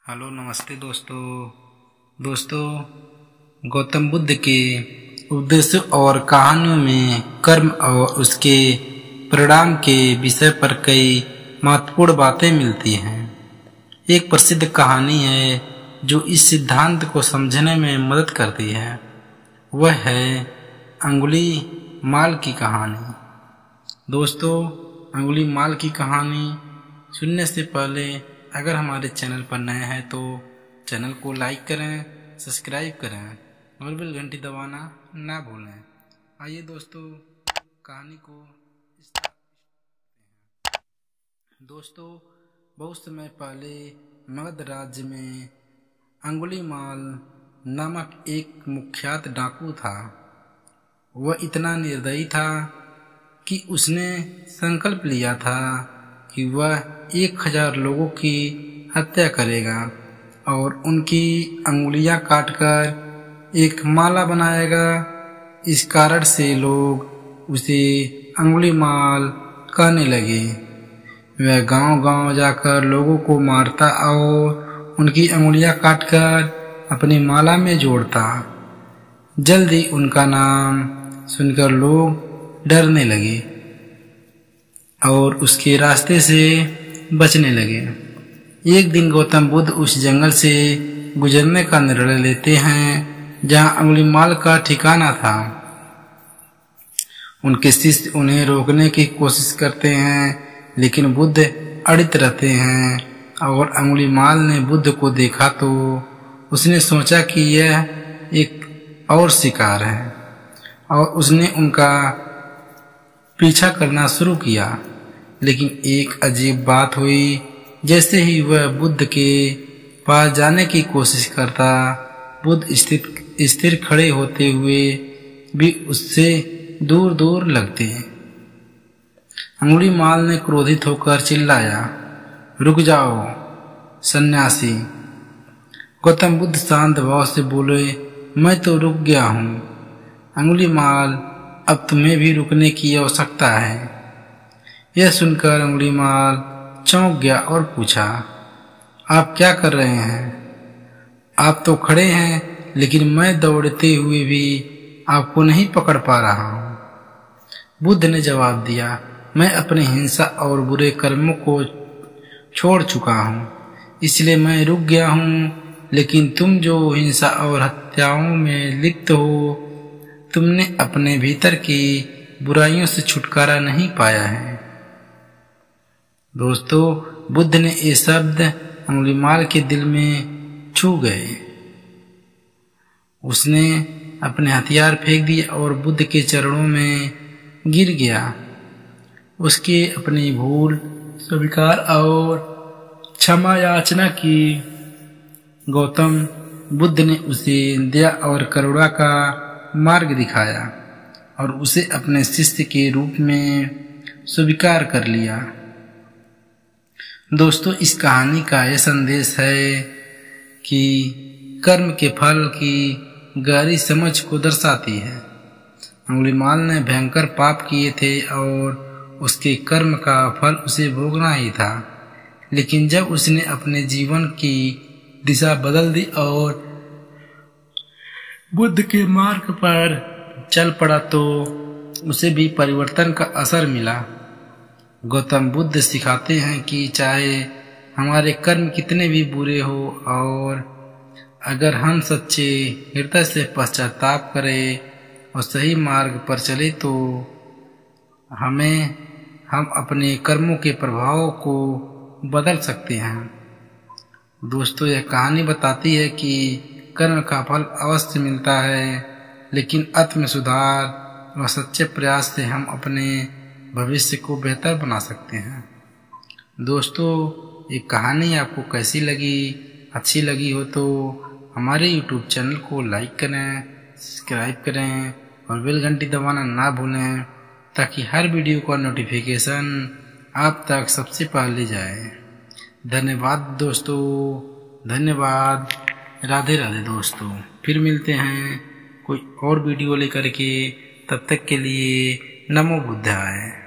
Hello नमस्ते दोस्तों गौतम बुद्ध के उपदेशों और कहानियों में कर्म और उसके परिणाम के विषय पर कई महत्वपूर्ण बातें मिलती हैं। एक प्रसिद्ध कहानी है जो इस सिद्धांत को समझने में मदद करती है, वह है अंगुली माल की कहानी। दोस्तों, अंगुली माल की कहानी सुनने से पहले अगर हमारे चैनल पर नए हैं तो चैनल को लाइक करें, सब्सक्राइब करें और बेल घंटी दबाना ना भूलें। आइए दोस्तों, कहानी को दोस्तों, बहुत समय पहले मगध राज्य में अंगुलीमाल नामक एक कुख्यात डाकू था। वह इतना निर्दयी था कि उसने संकल्प लिया था कि वह 1000 लोगों की हत्या करेगा और उनकी अंगुलियां काटकर एक माला बनाएगा। इस कारण से लोग उसे अंगुलीमाल कहने लगे। वह गांव-गांव जाकर लोगों को मारता और उनकी अंगुलियां काटकर अपनी माला में जोड़ता। जल्दी उनका नाम सुनकर लोग डरने लगे और उसके रास्ते से बचने लगे। एक दिन गौतम बुद्ध उस जंगल से गुजरने का निर्णय लेते हैं जहां अंगुलीमाल का ठिकाना था। उनके शिष्य उन्हें रोकने की कोशिश करते हैं, लेकिन बुद्ध अड़ित रहते हैं और अंगुलीमाल ने बुद्ध को देखा तो उसने सोचा कि यह एक और शिकार है और उसने उनका पीछा करना शुरू किया। लेकिन एक अजीब बात हुई। जैसे ही वह बुद्ध के पास जाने की कोशिश करता, बुद्ध स्थिर खड़े होते हुए भी उससे दूर दूर लगते। अंगुलीमाल ने क्रोधित होकर चिल्लाया, रुक जाओ सन्यासी। गौतम बुद्ध शांत भाव से बोले, मैं तो रुक गया हूँ अंगुलीमाल, अब तुम्हें भी रुकने की आवश्यकता है। यह सुनकर अंगुलीमाल चौंक गया और पूछा, आप क्या कर रहे हैं? आप तो खड़े हैं, लेकिन मैं दौड़ते हुए भी आपको नहीं पकड़ पा रहा हूँ। बुद्ध ने जवाब दिया, मैं अपनी हिंसा और बुरे कर्मों को छोड़ चुका हूँ, इसलिए मैं रुक गया हूँ। लेकिन तुम जो हिंसा और हत्याओं में लिप्त हो, तुमने अपने भीतर की बुराइयों से छुटकारा नहीं पाया है। दोस्तों, बुद्ध ने ये शब्द अंगुलीमाल के दिल में छू गए। उसने अपने हथियार फेंक दिए और बुद्ध के चरणों में गिर गया। उसके अपनी भूल स्वीकार और क्षमा याचना की। गौतम बुद्ध ने उसे दया और करुणा का मार्ग दिखाया और उसे अपने शिष्य के रूप में स्वीकार कर लिया। दोस्तों, इस कहानी का यह संदेश है कि कर्म के फल की गहरी समझ को दर्शाती है। अंगुलीमाल ने भयंकर पाप किए थे और उसके कर्म का फल उसे भोगना ही था। लेकिन जब उसने अपने जीवन की दिशा बदल दी और बुद्ध के मार्ग पर चल पड़ा तो उसे भी परिवर्तन का असर मिला। गौतम बुद्ध सिखाते हैं कि चाहे हमारे कर्म कितने भी बुरे हो और अगर हम सच्चे हृदय से पश्चाताप करें और सही मार्ग पर चले तो हम अपने कर्मों के प्रभाव को बदल सकते हैं। दोस्तों, यह कहानी बताती है कि कर्म का फल अवश्य मिलता है, लेकिन आत्म सुधार और सच्चे प्रयास से हम अपने भविष्य को बेहतर बना सकते हैं। दोस्तों, ये कहानी आपको कैसी लगी? अच्छी लगी हो तो हमारे YouTube चैनल को लाइक करें, सब्सक्राइब करें और बेल घंटी दबाना ना भूलें, ताकि हर वीडियो का नोटिफिकेशन आप तक सबसे पहले जाए। धन्यवाद दोस्तों, धन्यवाद। राधे राधे दोस्तों, फिर मिलते हैं कोई और वीडियो लेकर के। तब तक के लिए नमो बुद्धाय।